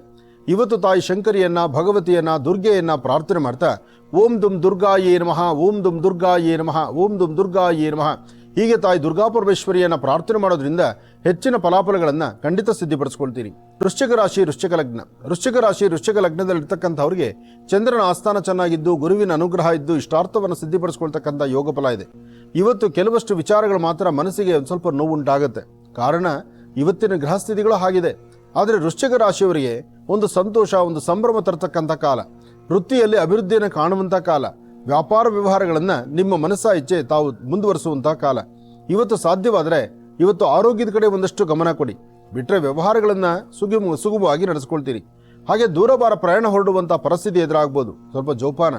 ಇವತ್ತು ತಾಯಿ ಶಂಕರಿಯನ್ನ, ಭಗವತಿಯನ್ನ, ದುರ್ಗೆಯನ್ನ ಪ್ರಾರ್ಥನೆ ಮಾಡ್ತಾ ಓಂ ದುಂ ದುರ್ಗಾಯೇ ನಮಃ, ಓಂ ದುಂ ದುರ್ಗಾಯೇ ನಮಃ, ಓಂ ದುಂ ದುರ್ಗಾಯೇ ನಮಃ ಹೀಗೆ ತಾಯಿ ದುರ್ಗಾ ಪರಮೇಶ್ವರಿಯನ್ನ ಪ್ರಾರ್ಥನೆ ಮಾಡೋದ್ರಿಂದ ಹೆಚ್ಚಿನ ಫಲಾಫಲಗಳನ್ನು ಖಂಡಿತ ಸಿದ್ಧಪಡಿಸ್ಕೊಳ್ತೀರಿ. ವೃಶ್ಚಿಕ ರಾಶಿ, ವೃಶ್ಚಿಕ ಲಗ್ನ. ವೃಶ್ಚಿಕ ರಾಶಿ, ವೃಶ್ಚಿಕ ಲಗ್ನದಲ್ಲಿರ್ತಕ್ಕಂಥವ್ರಿಗೆ ಚಂದ್ರನ ಆಸ್ಥಾನ ಚೆನ್ನಾಗಿದ್ದು, ಗುರುವಿನ ಅನುಗ್ರಹ ಇದ್ದು ಇಷ್ಟಾರ್ಥವನ್ನು ಸಿದ್ಧಪಡಿಸ್ಕೊಳ್ತಕ್ಕಂಥ ಯೋಗ ಫಲ ಇದೆ. ಇವತ್ತು ಕೆಲವಷ್ಟು ವಿಚಾರಗಳು ಮಾತ್ರ ಮನಸ್ಸಿಗೆ ಒಂದು ಸ್ವಲ್ಪ ನೋವುಂಟಾಗುತ್ತೆ. ಕಾರಣ ಇವತ್ತಿನ ಗ್ರಹಸ್ಥಿತಿಗಳು ಹಾಗಿದೆ. ಆದರೆ ವೃಶ್ಚಿಕ ರಾಶಿಯವರಿಗೆ ಒಂದು ಸಂತೋಷ, ಒಂದು ಸಂಭ್ರಮ ತರತಕ್ಕಂಥ ಕಾಲ, ವೃತ್ತಿಯಲ್ಲಿ ಅಭಿವೃದ್ಧಿಯನ್ನು ಕಾಣುವಂಥ ಕಾಲ, ವ್ಯಾಪಾರ ವ್ಯವಹಾರಗಳನ್ನು ನಿಮ್ಮ ಮನಸ್ಸ ಇಚ್ಛೆ ತಾವು ಮುಂದುವರಿಸುವಂತಹ ಕಾಲ. ಇವತ್ತು ಸಾಧ್ಯವಾದರೆ ಇವತ್ತು ಆರೋಗ್ಯದ ಕಡೆ ಒಂದಷ್ಟು ಗಮನ ಕೊಡಿ. ಬಿಟ್ಟರೆ ವ್ಯವಹಾರಗಳನ್ನು ಸುಗಮವಾಗಿ ನಡೆಸ್ಕೊಳ್ತೀರಿ. ಹಾಗೆ ದೂರಭಾರ ಪ್ರಯಾಣ ಹೊರಡುವಂಥ ಪರಿಸ್ಥಿತಿ ಎದುರಾಗ್ಬೋದು. ಸ್ವಲ್ಪ ಜೋಪಾನ.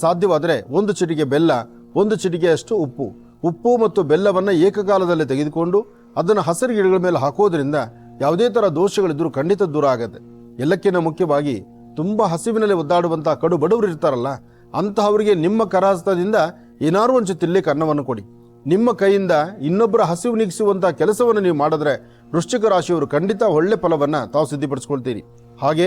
ಸಾಧ್ಯವಾದರೆ ಒಂದು ಚಿಟಿಕೆ ಬೆಲ್ಲ, ಒಂದು ಚಿಟಿಕೆಯಷ್ಟು ಉಪ್ಪು ಮತ್ತು ಬೆಲ್ಲವನ್ನು ಏಕಕಾಲದಲ್ಲಿ ತೆಗೆದುಕೊಂಡು ಅದನ್ನು ಹಸಿರು ಗಿಡಗಳ ಮೇಲೆ ಹಾಕೋದ್ರಿಂದ ಯಾವುದೇ ಥರ ದೋಷಗಳಿದ್ರೂ ಖಂಡಿತ ದೂರ ಆಗುತ್ತೆ. ಎಲ್ಲಕ್ಕಿಂತ ಮುಖ್ಯವಾಗಿ ತುಂಬ ಹಸಿವಿನಲ್ಲಿ ಒದ್ದಾಡುವಂಥ ಕಡು ಬಡವರು ಇರ್ತಾರಲ್ಲ, ಅಂತಹವರಿಗೆ ನಿಮ್ಮ ಕರಹಸ್ತದಿಂದ ಏನಾರು ಒಂದು ತಿನ್ನಲಿಕ್ಕೆ ಅನ್ನವನ್ನು ಕೊಡಿ. ನಿಮ್ಮ ಕೈಯಿಂದ ಇನ್ನೊಬ್ಬರ ಹಸಿವು ನೀಗಿಸುವಂಥ ಕೆಲಸವನ್ನು ನೀವು ಮಾಡಿದ್ರೆ ವೃಶ್ಚಿಕ ರಾಶಿಯವರು ಖಂಡಿತ ಒಳ್ಳೆ ಫಲವನ್ನು ತಾವು ಸಿದ್ಧಪಡಿಸ್ಕೊಳ್ತೀರಿ. ಹಾಗೆ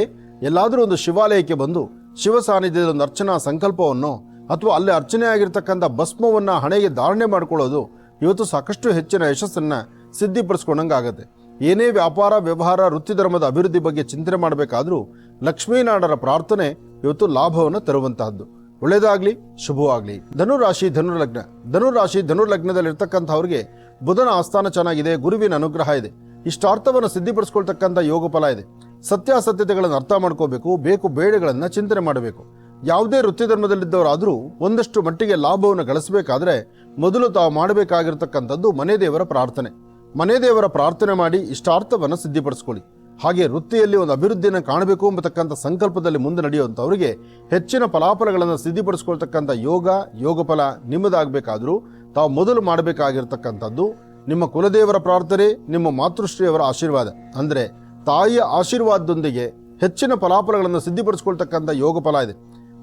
ಎಲ್ಲಾದರೂ ಒಂದು ಶಿವಾಲಯಕ್ಕೆ ಬಂದು ಶಿವ ಸಾನ್ನಿಧ್ಯದ ಒಂದು ಅರ್ಚನಾ ಸಂಕಲ್ಪವನ್ನು ಅಥವಾ ಅಲ್ಲಿ ಅರ್ಚನೆ ಆಗಿರ್ತಕ್ಕಂಥ ಭಸ್ಮವನ್ನು ಹಣೆಗೆ ಧಾರಣೆ ಮಾಡಿಕೊಳ್ಳೋದು ಇವತ್ತು ಸಾಕಷ್ಟು ಹೆಚ್ಚಿನ ಯಶಸ್ಸನ್ನು ಸಿದ್ಧಪಡಿಸ್ಕೊಂಡಂಗಾಗತ್ತೆ. ಏನೇ ವ್ಯಾಪಾರ ವ್ಯವಹಾರ ವೃತ್ತಿ ಧರ್ಮದ ಅಭಿವೃದ್ಧಿ ಬಗ್ಗೆ ಚಿಂತನೆ ಮಾಡಬೇಕಾದ್ರೂ ಲಕ್ಷ್ಮೀನಾರಾಯಣರ ಪ್ರಾರ್ಥನೆ ಇವತ್ತು ಲಾಭವನ್ನು ತರುವಂತಹದ್ದು. ಒಳ್ಳೆಯದಾಗಲಿ, ಶುಭವಾಗಲಿ. ಧನುರಾಶಿ, ಧನುರ್ಲಗ್ನ. ಧನುರಾಶಿ, ಧನುರ್ಲಗ್ನದಲ್ಲಿರ್ತಕ್ಕಂಥವ್ರಿಗೆ ಬುಧನ ಆಸ್ಥಾನ ಚೆನ್ನಾಗಿದೆ, ಗುರುವಿನ ಅನುಗ್ರಹ ಇದೆ, ಇಷ್ಟಾರ್ಥವನ್ನು ಸಿದ್ಧಪಡಿಸ್ಕೊಳ್ತಕ್ಕಂಥ ಯೋಗ ಫಲ ಇದೆ. ಸತ್ಯಾಸತ್ಯತೆಗಳನ್ನು ಅರ್ಥ ಮಾಡ್ಕೋಬೇಕು, ಬೇಕು ಬೇಡಗಳನ್ನು ಚಿಂತನೆ ಮಾಡಬೇಕು. ಯಾವುದೇ ವೃತ್ತಿ ಧರ್ಮದಲ್ಲಿದ್ದವರಾದರೂ ಒಂದಷ್ಟು ಮಟ್ಟಿಗೆ ಲಾಭವನ್ನು ಗಳಿಸಬೇಕಾದ್ರೆ ಮೊದಲು ತಾವು ಮಾಡಬೇಕಾಗಿರ್ತಕ್ಕಂಥದ್ದು ಮನೆ ದೇವರ ಪ್ರಾರ್ಥನೆ. ಮನೆ ದೇವರ ಪ್ರಾರ್ಥನೆ ಮಾಡಿ ಇಷ್ಟಾರ್ಥವನ್ನು ಸಿದ್ಧಪಡಿಸ್ಕೊಳ್ಳಿ. ಹಾಗೆ ವೃತ್ತಿಯಲ್ಲಿ ಒಂದು ಅಭಿವೃದ್ಧಿಯನ್ನು ಕಾಣಬೇಕು ಎಂಬತಕ್ಕಂಥ ಸಂಕಲ್ಪದಲ್ಲಿ ಮುಂದೆ ನಡೆಯುವಂಥವರಿಗೆ ಹೆಚ್ಚಿನ ಫಲಾಫಲಗಳನ್ನು ಸಿದ್ಧಪಡಿಸ್ಕೊಳ್ತಕ್ಕಂಥ ಯೋಗ ಫಲ ನಿಮ್ಮದಾಗಬೇಕಾದ್ರೂ ತಾವು ಮೊದಲು ಮಾಡಬೇಕಾಗಿರ್ತಕ್ಕಂಥದ್ದು ನಿಮ್ಮ ಕುಲದೇವರ ಪ್ರಾರ್ಥನೆ, ನಿಮ್ಮ ಮಾತೃಶ್ರೀಯವರ ಆಶೀರ್ವಾದ. ಅಂದರೆ ತಾಯಿಯ ಆಶೀರ್ವಾದದೊಂದಿಗೆ ಹೆಚ್ಚಿನ ಫಲಾಫಲಗಳನ್ನು ಸಿದ್ಧಪಡಿಸ್ಕೊಳ್ತಕ್ಕಂಥ ಯೋಗ ಫಲ ಇದೆ.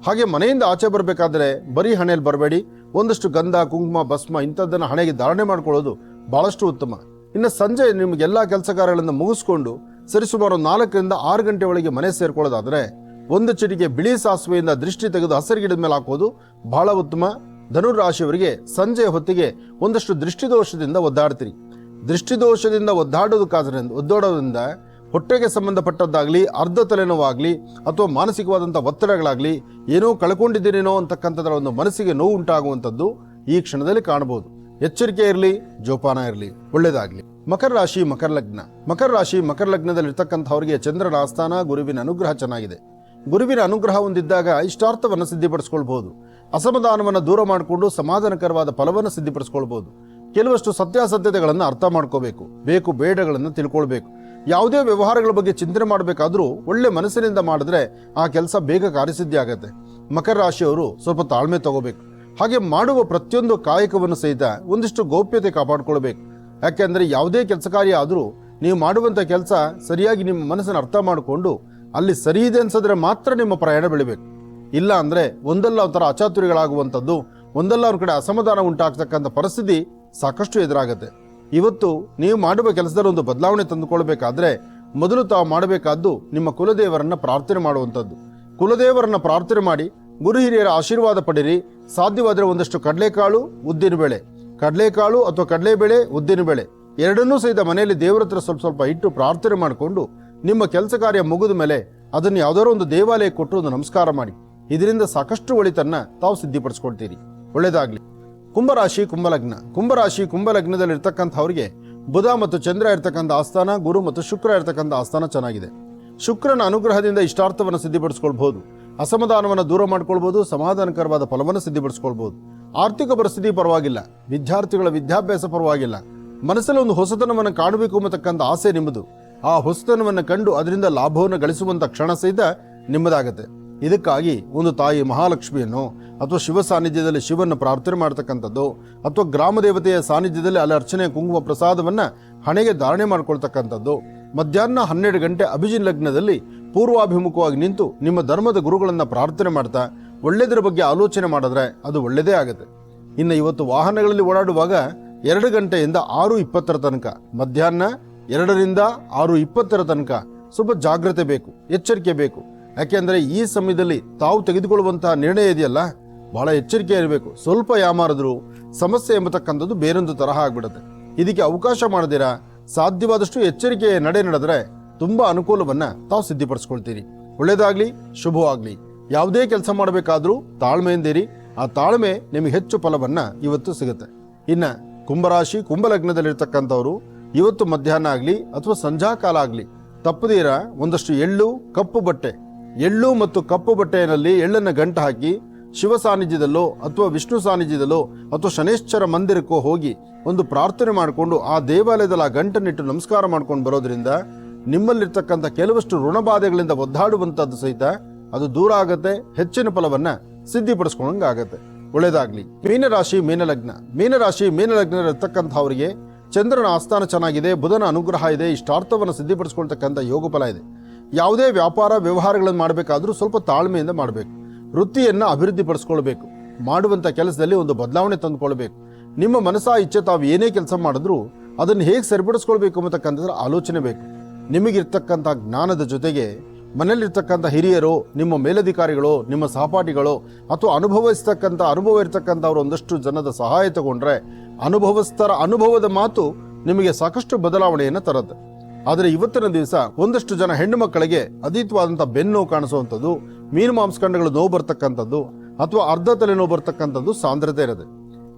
ಹಾಗೆ ಮನೆಯಿಂದ ಆಚೆ ಬರಬೇಕಾದ್ರೆ ಬರೀ ಹಣೆಯಲ್ಲಿ ಬರಬೇಡಿ. ಒಂದಷ್ಟು ಗಂಧ, ಕುಂಕುಮ, ಭಸ್ಮ ಇಂಥದ್ದನ್ನು ಹಣೆಗೆ ಧಾರಣೆ ಮಾಡ್ಕೊಳ್ಳೋದು ಬಹಳಷ್ಟು ಉತ್ತಮ. ಇನ್ನು ಸಂಜೆ ನಿಮಗೆಲ್ಲ ಕೆಲಸ ಕಾರ್ಯಗಳನ್ನು ಮುಗಿಸ್ಕೊಂಡು ಸರಿಸುಮಾರು 4 ರಿಂದ 6 ಗಂಟೆ ಒಳಗೆ ಮನೆ ಸೇರ್ಕೊಳ್ಳೋದಾದರೆ ಒಂದು ಚಿಟಿಕೆ ಬಿಳಿ ಸಾಸಿವೆಯಿಂದ ದೃಷ್ಟಿ ತೆಗೆದು ಹಸಿರು ಗಿಡದ ಮೇಲೆ ಹಾಕೋದು ಬಹಳ ಉತ್ತಮ. ಧನುರಾಶಿಯವರಿಗೆ ಸಂಜೆಯ ಹೊತ್ತಿಗೆ ಒಂದಷ್ಟು ದೃಷ್ಟಿದೋಷದಿಂದ ಒದ್ದಾಡ್ತೀರಿ. ದೃಷ್ಟಿದೋಷದಿಂದ ಒದ್ದಾಡೋದ್ರಿಂದ ಹೊಟ್ಟೆಗೆ ಸಂಬಂಧಪಟ್ಟದ್ದಾಗಲಿ, ಅರ್ಧ ತಲೆನೋವಾಗಲಿ ಅಥವಾ ಮಾನಸಿಕವಾದಂಥ ಒತ್ತಡಗಳಾಗಲಿ, ಏನೋ ಕಳ್ಕೊಂಡಿದ್ದೀನೇನೋ ಅಂತಕ್ಕಂಥದ್ರ ಒಂದು ಮನಸ್ಸಿಗೆ ನೋವು ಉಂಟಾಗುವಂಥದ್ದು ಈ ಕ್ಷಣದಲ್ಲಿ ಕಾಣಬಹುದು. ಎಚ್ಚರಿಕೆ ಇರಲಿ, ಜೋಪಾನ ಇರಲಿ. ಒಳ್ಳೆಯದಾಗಲಿ. ಮಕರ ರಾಶಿ, ಮಕರ ಲಗ್ನ. ಮಕರ ರಾಶಿ, ಮಕರ ಲಗ್ನದಲ್ಲಿರ್ತಕ್ಕಂಥವರಿಗೆ ಚಂದ್ರನ ಆಸ್ಥಾನ, ಗುರುವಿನ ಅನುಗ್ರಹ ಚೆನ್ನಾಗಿದೆ. ಗುರುವಿನ ಅನುಗ್ರಹ ಹೊಂದಿದ್ದಾಗ ಇಷ್ಟಾರ್ಥವನ್ನು ಸಿದ್ಧಪಡಿಸ್ಕೊಳ್ಬಹುದು. ಅಸಮಾಧಾನವನ್ನು ದೂರ ಮಾಡಿಕೊಂಡು ಸಮಾಧಾನಕರವಾದ ಫಲವನ್ನು ಸಿದ್ಧಪಡಿಸ್ಕೊಳ್ಬಹುದು. ಕೆಲವಷ್ಟು ಸತ್ಯಾಸತ್ಯತೆಗಳನ್ನು ಅರ್ಥ ಮಾಡ್ಕೋಬೇಕು, ಬೇಕು ಬೇಡಗಳನ್ನು ತಿಳ್ಕೊಳ್ಬೇಕು. ಯಾವುದೇ ವ್ಯವಹಾರಗಳ ಬಗ್ಗೆ ಚಿಂತನೆ ಮಾಡಬೇಕಾದ್ರೂ ಒಳ್ಳೆ ಮನಸ್ಸಿನಿಂದ ಮಾಡಿದ್ರೆ ಆ ಕೆಲಸ ಬೇಗ ಕಾರ್ಯಸಿದ್ಧಿ ಆಗುತ್ತೆ. ಮಕರ ರಾಶಿಯವರು ಸ್ವಲ್ಪ ತಾಳ್ಮೆ ತಗೋಬೇಕು. ಹಾಗೆ ಮಾಡುವ ಪ್ರತಿಯೊಂದು ಕಾಯಕವನ್ನು ಸಹಿತ ಒಂದಿಷ್ಟು ಗೌಪ್ಯತೆ ಕಾಪಾಡ್ಕೊಳ್ಬೇಕು. ಯಾಕೆಂದರೆ ಯಾವುದೇ ಕೆಲಸ ಕಾರ್ಯ ಆದರೂ ನೀವು ಮಾಡುವಂಥ ಕೆಲಸ ಸರಿಯಾಗಿ ನಿಮ್ಮ ಮನಸ್ಸನ್ನು ಅರ್ಥ ಮಾಡಿಕೊಂಡು ಅಲ್ಲಿ ಸರಿ ಇದೆ ಅನ್ಸಿದ್ರೆ ಮಾತ್ರ ನಿಮ್ಮ ಪ್ರಯಾಣ ಬೆಳಿಬೇಕು. ಇಲ್ಲ ಅಂದರೆ ಒಂದಲ್ಲ ಒಂಥರ ಅಚಾತುರ್ಯಗಳಾಗುವಂಥದ್ದು, ಒಂದಲ್ಲ ಒಂದು ಕಡೆ ಅಸಮಾಧಾನ ಉಂಟಾಗ್ತಕ್ಕಂಥ ಪರಿಸ್ಥಿತಿ ಸಾಕಷ್ಟು ಎದುರಾಗುತ್ತೆ. ಇವತ್ತು ನೀವು ಮಾಡುವ ಕೆಲಸದಲ್ಲಿ ಒಂದು ಬದಲಾವಣೆ ತಂದುಕೊಳ್ಬೇಕಾದ್ರೆ ಮೊದಲು ತಾವು ಮಾಡಬೇಕಾದ್ದು ನಿಮ್ಮ ಕುಲದೇವರನ್ನ ಪ್ರಾರ್ಥನೆ ಮಾಡುವಂಥದ್ದು. ಕುಲದೇವರನ್ನ ಪ್ರಾರ್ಥನೆ ಮಾಡಿ ಗುರು ಹಿರಿಯರ ಆಶೀರ್ವಾದ ಪಡಿರಿ. ಸಾಧ್ಯವಾದರೆ ಒಂದಷ್ಟು ಕಡಲೆಕಾಳು, ಉದ್ದಿನಬೇಳೆ, ಕಡಲೆಕಾಳು ಅಥವಾ ಕಡಲೆಬೇಳೆ, ಉದ್ದಿನಬೇಳೆ ಎರಡನ್ನೂ ಸಹಿತ ಮನೆಯಲ್ಲಿ ದೇವರ ಹತ್ರ ಸ್ವಲ್ಪ ಇಟ್ಟು ಪ್ರಾರ್ಥನೆ ಮಾಡಿಕೊಂಡು ನಿಮ್ಮ ಕೆಲಸ ಕಾರ್ಯ ಮುಗಿದ ಮೇಲೆ ಅದನ್ನು ಯಾವುದಾದ್ರು ಒಂದು ದೇವಾಲಯಕ್ಕೆ ಕೊಟ್ಟು ಒಂದು ನಮಸ್ಕಾರ ಮಾಡಿ. ಇದರಿಂದ ಸಾಕಷ್ಟು ಒಳಿತನ್ನ ತಾವು ಸಿದ್ಧಪಡಿಸ್ಕೊಳ್ತೀರಿ. ಒಳ್ಳೆಯದಾಗಲಿ. ಕುಂಭರಾಶಿ, ಕುಂಭಲಗ್ನ. ಕುಂಭರಾಶಿ, ಕುಂಭಲಗ್ನದಲ್ಲಿರ್ತಕ್ಕಂಥವ್ರಿಗೆ ಬುಧ ಮತ್ತು ಚಂದ್ರ ಇರ್ತಕ್ಕಂಥ ಆಸ್ಥಾನ, ಗುರು ಮತ್ತು ಶುಕ್ರ ಇರ್ತಕ್ಕಂಥ ಆಸ್ಥಾನ ಚೆನ್ನಾಗಿದೆ. ಶುಕ್ರನ ಅನುಗ್ರಹದಿಂದ ಇಷ್ಟಾರ್ಥವನ್ನು ಸಿದ್ಧಪಡಿಸ್ಕೊಳ್ಬಹುದು. ಅಸಮಾಧಾನವನ್ನು ದೂರ ಮಾಡ್ಕೊಳ್ಬೋದು, ಸಮಾಧಾನಕರವಾದ ಫಲವನ್ನು ಸಿದ್ಧಿಪಡಿಸ್ಕೊಳ್ಬೋದು. ಆರ್ಥಿಕ ಪರಿಸ್ಥಿತಿ ಪರವಾಗಿಲ್ಲ, ವಿದ್ಯಾರ್ಥಿಗಳ ವಿದ್ಯಾಭ್ಯಾಸ ಪರವಾಗಿಲ್ಲ, ಮನಸ್ಸಲ್ಲಿ ಒಂದು ಹೊಸತನವನ್ನು ಕಾಣಬೇಕು ಎಂಬತಕ್ಕಂಥ ಆಸೆ ನಿಮ್ಮದು. ಆ ಹೊಸತನವನ್ನು ಕಂಡು ಅದರಿಂದ ಲಾಭವನ್ನು ಗಳಿಸುವಂಥ ಕ್ಷಣ ಸಹಿತ ನಿಮ್ಮದಾಗತ್ತೆ. ಇದಕ್ಕಾಗಿ ಒಂದು ತಾಯಿ ಮಹಾಲಕ್ಷ್ಮಿಯನ್ನು ಅಥವಾ ಶಿವ ಸಾನ್ನಿಧ್ಯದಲ್ಲಿ ಶಿವನ ಪ್ರಾರ್ಥನೆ ಮಾಡ್ತಕ್ಕಂಥದ್ದು, ಅಥವಾ ಗ್ರಾಮ ದೇವತೆಯ ಸಾನ್ನಿಧ್ಯದಲ್ಲಿ ಅಲ್ಲಿ ಅರ್ಚನೆ ಕುಂಕುಮ ಪ್ರಸಾದವನ್ನು ಹಣೆಗೆ ಧಾರಣೆ ಮಾಡ್ಕೊಳ್ತಕ್ಕಂಥದ್ದು, ಮಧ್ಯಾಹ್ನ 12 ಗಂಟೆ ಅಭಿಜಿನ್ ಲಗ್ನದಲ್ಲಿ ಪೂರ್ವಾಭಿಮುಖವಾಗಿ ನಿಂತು ನಿಮ್ಮ ಧರ್ಮದ ಗುರುಗಳನ್ನು ಪ್ರಾರ್ಥನೆ ಮಾಡ್ತಾ ಒಳ್ಳೆಯದರ ಬಗ್ಗೆ ಆಲೋಚನೆ ಮಾಡಿದ್ರೆ ಅದು ಒಳ್ಳೆಯದೇ ಆಗುತ್ತೆ. ಇನ್ನು ಇವತ್ತು ವಾಹನಗಳಲ್ಲಿ ಓಡಾಡುವಾಗ 2 ಗಂಟೆಯಿಂದ 6:20 ತನಕ, ಮಧ್ಯಾಹ್ನ 2ರಿಂದ 6:20 ತನಕ ಸ್ವಲ್ಪ ಜಾಗ್ರತೆ ಬೇಕು, ಎಚ್ಚರಿಕೆ ಬೇಕು. ಯಾಕೆಂದರೆ ಈ ಸಮಯದಲ್ಲಿ ತಾವು ತೆಗೆದುಕೊಳ್ಳುವಂತಹ ನಿರ್ಣಯ ಇದೆಯಲ್ಲ, ಬಹಳ ಎಚ್ಚರಿಕೆ ಇರಬೇಕು. ಸ್ವಲ್ಪ ಯಾಮಾರಿದ್ರು ಸಮಸ್ಯೆ ಎಂಬತಕ್ಕಂಥದ್ದು ಬೇರೊಂದು ತರಹ ಆಗ್ಬಿಡುತ್ತೆ. ಇದಕ್ಕೆ ಅವಕಾಶ ಮಾಡದಿರಾ ಸಾಧ್ಯವಾದಷ್ಟು ಎಚ್ಚರಿಕೆಯ ನಡೆ ನಡೆದ್ರೆ ತುಂಬಾ ಅನುಕೂಲವನ್ನ ತಾವು ಸಿದ್ಧಿಪಡಿಸ್ಕೊಳ್ತೀರಿ. ಒಳ್ಳೇದಾಗ್ಲಿ, ಶುಭವಾಗ್ಲಿ. ಯಾವುದೇ ಕೆಲಸ ಮಾಡಬೇಕಾದ್ರೂ ತಾಳ್ಮೆಯಿಂದಿರಿ. ಆ ತಾಳ್ಮೆ ನಿಮಗೆ ಹೆಚ್ಚು ಫಲವನ್ನ ಇವತ್ತು ಸಿಗುತ್ತೆ. ಇನ್ನ ಕುಂಭರಾಶಿ ಕುಂಭಲಗ್ನದಲ್ಲಿರ್ತಕ್ಕಂಥವ್ರು ಇವತ್ತು ಮಧ್ಯಾಹ್ನ ಆಗಲಿ ಅಥವಾ ಸಂಧ್ಯಾಕಾಲ ಆಗಲಿ ತಪ್ಪದೀರ ಒಂದಷ್ಟು ಎಳ್ಳು, ಕಪ್ಪು ಬಟ್ಟೆ, ಎಳ್ಳು ಮತ್ತು ಕಪ್ಪು ಬಟ್ಟೆಯಲ್ಲಿ ಎಳ್ಳನ್ನು ಗಂಟು ಹಾಕಿ ಶಿವ ಸಾನ್ನಿಧ್ಯದಲ್ಲೋ ಅಥವಾ ವಿಷ್ಣು ಸಾನ್ನಿಧ್ಯದಲ್ಲೋ ಅಥವಾ ಶನೇಶ್ವರ ಮಂದಿರಕ್ಕೋ ಹೋಗಿ ಒಂದು ಪ್ರಾರ್ಥನೆ ಮಾಡಿಕೊಂಡು ಆ ದೇವಾಲಯದಲ್ಲಿ ಆ ಗಂಟನ್ನಿಟ್ಟು ನಮಸ್ಕಾರ ಮಾಡ್ಕೊಂಡು ಬರೋದ್ರಿಂದ ನಿಮ್ಮಲ್ಲಿರ್ತಕ್ಕಂಥ ಕೆಲವಷ್ಟು ಋಣಬಾಧೆಗಳಿಂದ ಒದ್ದಾಡುವಂಥದ್ದು ಸಹಿತ ಅದು ದೂರ ಆಗತ್ತೆ, ಹೆಚ್ಚಿನ ಫಲವನ್ನ ಸಿದ್ಧಿಪಡಿಸ್ಕೊಂಡಂಗಾಗತ್ತೆ. ಒಳ್ಳೇದಾಗ್ಲಿ. ಮೀನರಾಶಿ ಮೀನಲಗ್ನ. ಮೀನರಾಶಿ ಮೀನಲಗ್ನದಲ್ಲಿರ್ತಕ್ಕಂಥವರಿಗೆ ಚಂದ್ರನ ಆಸ್ಥಾನ ಚೆನ್ನಾಗಿದೆ, ಬುಧನ ಅನುಗ್ರಹ ಇದೆ, ಇಷ್ಟಾರ್ಥವನ್ನು ಸಿದ್ಧಿಪಡಿಸ್ಕೊಳ್ತಕ್ಕಂಥ ಯೋಗ ಫಲ ಇದೆ. ಯಾವುದೇ ವ್ಯಾಪಾರ ವ್ಯವಹಾರಗಳನ್ನು ಮಾಡಬೇಕಾದ್ರೂ ಸ್ವಲ್ಪ ತಾಳ್ಮೆಯಿಂದ ಮಾಡಬೇಕು. ವೃತ್ತಿಯನ್ನು ಅಭಿವೃದ್ಧಿಪಡಿಸ್ಕೊಳ್ಬೇಕು. ಮಾಡುವಂಥ ಕೆಲಸದಲ್ಲಿ ಒಂದು ಬದಲಾವಣೆ ತಂದುಕೊಳ್ಬೇಕು. ನಿಮ್ಮ ಮನಸ್ಸಾ ಇಚ್ಛೆ ತಾವು ಏನೇ ಕೆಲಸ ಮಾಡಿದ್ರೂ ಅದನ್ನು ಹೇಗೆ ಸರಿಪಡಿಸ್ಕೊಳ್ಬೇಕು ಅನ್ನತಕ್ಕಂಥದ್ರ ಆಲೋಚನೆ ಬೇಕು. ನಿಮಗಿರ್ತಕ್ಕಂಥ ಜ್ಞಾನದ ಜೊತೆಗೆ ಮನೆಯಲ್ಲಿರ್ತಕ್ಕಂಥ ಹಿರಿಯರು, ನಿಮ್ಮ ಮೇಲಧಿಕಾರಿಗಳು, ನಿಮ್ಮ ಸಹಪಾಠಿಗಳು ಅಥವಾ ಅನುಭವ ಇರ್ತಕ್ಕಂಥವ್ರು ಒಂದಷ್ಟು ಜನದ ಸಹಾಯ ತಗೊಂಡ್ರೆ ಅನುಭವಸ್ಥರ ಅನುಭವದ ಮಾತು ನಿಮಗೆ ಸಾಕಷ್ಟು ಬದಲಾವಣೆಯನ್ನು ತರುತ್ತೆ. ಆದರೆ ಇವತ್ತಿನ ದಿವಸ ಒಂದಷ್ಟು ಜನ ಹೆಣ್ಣು ಮಕ್ಕಳಿಗೆ ಅದೀತವಾದಂಥ ಬೆನ್ನು ಕಾಣಿಸುವಂಥದ್ದು, ಮೀನು ಮಾಂಸಖಂಡಗಳು ನೋವು ಬರ್ತಕ್ಕಂಥದ್ದು ಅಥವಾ ಅರ್ಧ ತಲೆ ನೋವು ಬರ್ತಕ್ಕಂಥದ್ದು ಸಾಂದ್ರತೆ ಇರುತ್ತೆ.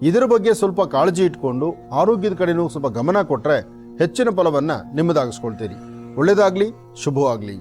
ಇದರ ಬಗ್ಗೆ ಸ್ವಲ್ಪ ಕಾಳಜಿ ಇಟ್ಕೊಂಡು ಆರೋಗ್ಯದ ಕಡೆನೂ ಸ್ವಲ್ಪ ಗಮನ ಕೊಟ್ಟರೆ ಹೆಚ್ಚಿನ ಫಲವನ್ನ ನಿಮ್ಮದಾಗಿಸ್ಕೊಳ್ತೀರಿ. ಒಳ್ಳೆಯದಾಗ್ಲಿ, ಶುಭವಾಗ್ಲಿ.